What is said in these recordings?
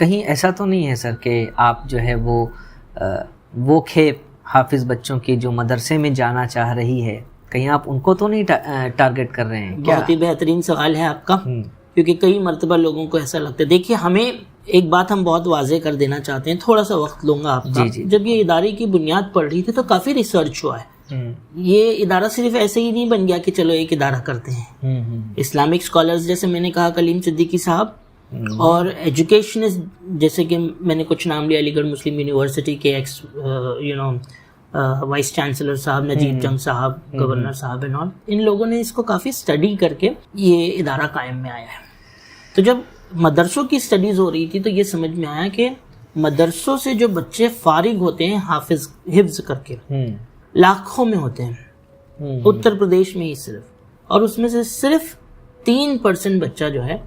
کہیں ایسا تو نہیں ہے سر کہ آپ جو ہے وہ کھیپ حافظ بچوں کی جو مدرسے میں جانا چاہ رہی ہے، کہیں آپ ان کو تو نہیں ٹارگٹ کر رہے ہیں؟ بہت ہی بہترین سوال ہے آپ کا، کیونکہ کئی مرتبہ لوگوں کو ایسا لگتا ہے. دیکھیے ہمیں ایک بات ہم بہت واضح کر دینا چاہتے ہیں، تھوڑا سا وقت لوں گا آپ کا. جب یہ ادارے کی بنیاد پڑ رہی تھی تو کافی ریسرچ ہوا ہے. یہ ادارہ صرف ایسے ہی نہیں بن گیا کہ چلو ایک ادارہ کرتے ہیں. اسلامک اسکالرز جیسے میں نے کہا کلیم صدیقی صاحب، اور ایجوکیشنسٹ جیسے کہ میں نے کچھ نام لیا، علی گڑھ مسلم یونیورسٹی کے ایکس وائس چانسلر صاحب نجیب جنگ صاحب، گورنر صاحب اینڈ آل، ان لوگوں نے اس کو کافی اسٹڈی کر کے یہ ادارہ قائم میں آیا ہے. تو جب مدرسوں کی اسٹڈیز ہو رہی تھی تو یہ سمجھ میں آیا کہ مدرسوں سے جو بچے فارغ ہوتے ہیں حفظ کر کے، لاکھوں میں ہوتے ہیں اتر پردیش میں ہی صرف، اور اس میں سے صرف 3% بچہ جو ہے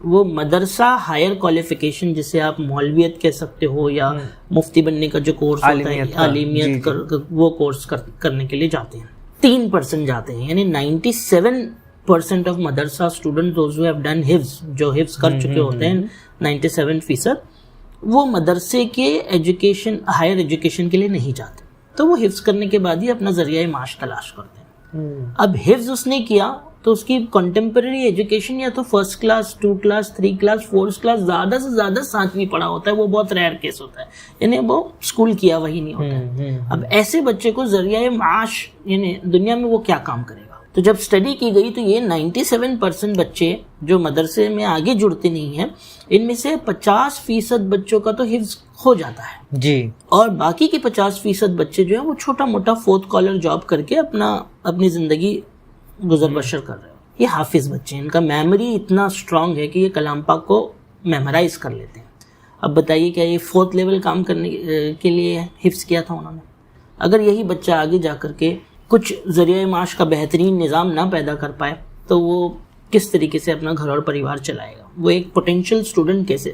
وہ مدرسہ ہائر کوالیفیکیشن، جسے آپ مولویت کہہ سکتے ہو یا مفتی بننے کا جو کورس ہوتا ہے، عالمیت وہ کورس کرنے کے لیے جاتے ہیں. 3% جاتے ہیں، یعنی 97% آف مدرسہ student those who have done حفظ، جو حفظ کر چکے ہوتے ہیں 97%، وہ مدرسے کے ایجوکیشن ہائر ایجوکیشن کے لیے نہیں جاتے. تو وہ حفظ کرنے کے بعد ہی اپنا ذریعہ معاش تلاش کرتے ہیں. اب حفظ اس نے کیا تو اس کی کنٹمپریری ایجوکیشن یا تو 1st class 2 class 3 class 4 class, زیادہ سے زیادہ 7ویں پڑھا ہوتا ہے، وہ بہت ریئر کیس ہوتا ہے، یعنی وہ اسکول کیا وہی نہیں ہوتا ہے. اب ایسے بچے کو ذریعہ معاش یعنی دنیا میں وہ کیا کام کرے گا؟ تو جب اسٹڈی کی گئی تو یہ 97% بچے جو مدرسے میں آگے جڑتے نہیں ہیں، ان میں سے 50% بچوں کا تو حفظ ہو جاتا ہے جی، اور باقی کے 50% بچے جو ہیں وہ چھوٹا موٹا 4th کالر جاب کر کے اپنی زندگی گزر بسر کر رہے ہیں. یہ حافظ بچے ہیں، ان کا میموری اتنا اسٹرانگ ہے کہ یہ کلام پاک کو میمورائز کر لیتے ہیں. اب بتائیے کیا یہ 4th لیول کام کرنے کے لیے حفظ کیا تھا انہوں نے؟ اگر یہی بچہ آگے جا کر کے کچھ ذریعہ معاش کا بہترین نظام نہ پیدا کر پائے تو وہ کس طریقے سے اپنا گھر اور پریوار چلائے گا؟ وہ ایک پوٹینشیل اسٹوڈنٹ کیسے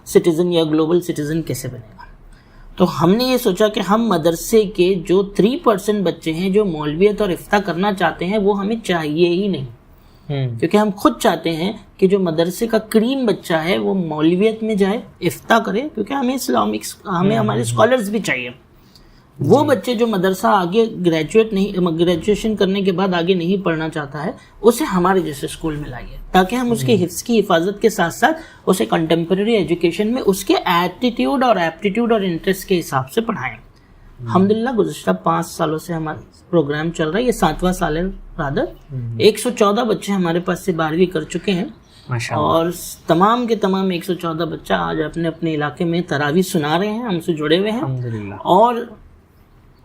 سٹیزن یا گلوبل سٹیزن کیسے بنے گا؟ تو ہم نے یہ سوچا کہ ہم مدرسے کے جو 3% بچے ہیں جو مولویت اور افتاء کرنا چاہتے ہیں وہ ہمیں چاہیے ہی نہیں، کیونکہ ہم خود چاہتے ہیں کہ جو مدرسے کا کریم بچہ ہے وہ مولویت میں جائے، افتاء کرے، کیونکہ ہمیں ہمارے اسکالرز بھی چاہیے. وہ بچے جو مدرسہ آگے گریجویشن کرنے کے بعد آگے نہیں پڑھنا چاہتا ہے، اسے ہمارے جیسے اسکول میں لائیے تاکہ ہم اس کے حفظ کی حفاظت کے ساتھ ساتھ اسے کنٹمپریری ایجوکیشن میں اس کے ایٹیٹیوڈ اور ایپٹیٹیوڈ اور انٹرسٹ کے حساب سے پڑھائیں. الحمدللہ گزشتہ 5 سالوں سے ہمارا پروگرام چل رہا ہے، یہ 7واں سال ہے رادر. 114 بچے ہمارے پاس سے 12ویں کر چکے ہیں، اور تمام کے تمام 114 بچہ آج اپنے اپنے علاقے میں تراویح سنا رہے ہیں، ہم سے جڑے ہوئے ہیں، اور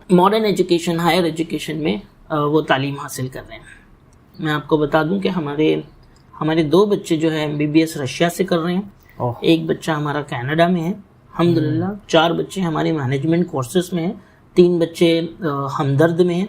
ماڈرن ایجوکیشن ہائر ایجوکیشن میں وہ تعلیم حاصل کر رہے ہیں. میں آپ کو بتا دوں کہ ہمارے 2 بچے جو ہے MBBS رشیا سے کر رہے ہیں، ایک بچہ ہمارا کینیڈا میں ہے الحمدللہ، 4 بچے ہمارے مینجمنٹ کورسز میں ہیں، 3 بچے ہمدرد میں ہیں،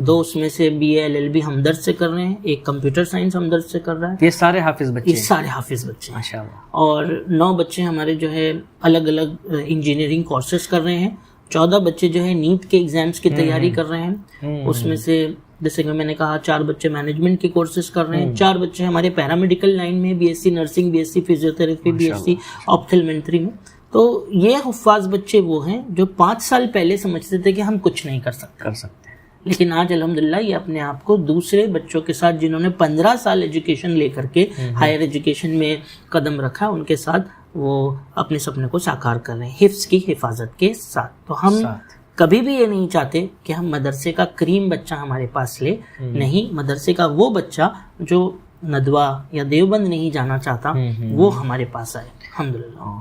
2 اس میں سے BA LLB ہمدرد سے کر رہے ہیں، ایک کمپیوٹر سائنس ہمدرد سے کر رہا ہے. یہ سارے حافظ بچے ماشاءاللہ. اور 9 بچے ہمارے جو ہے الگ الگ انجینئرنگ کورسز کر رہے ہیں، 14 بچے جو ہے نیٹ کے ایگزامز کی تیاری کر رہے ہیں. اس میں سے جیسے کہ میں نے کہا 4 بچے مینجمنٹ کے کورسز کر رہے ہیں، 4 بچے ہمارے پیرامیڈیکل لائن میں BSc nursing, BSc physiotherapy, BSc آپتھلمنٹری میں. تو یہ حفاظ بچے وہ ہیں جو 5 سال پہلے سمجھتے تھے کہ ہم کچھ نہیں کر سکتے، لیکن آج الحمدللہ یہ اپنے آپ کو دوسرے بچوں کے ساتھ جنہوں نے 15 سال ایجوکیشن لے کر کے ہائر ایجوکیشن میں قدم رکھا، ان کے ساتھ وہ اپنے سپنے کو ساکار کر رہے ہیں حفظ کی حفاظت کے ساتھ. تو ہم کبھی بھی یہ نہیں چاہتے کہ ہم مدرسے کا کریم بچہ ہمارے پاس لے، نہیں، مدرسے کا وہ بچہ جو ندوہ یا دیوبند نہیں جانا چاہتا وہ ہمارے پاس آئے الحمدللہ.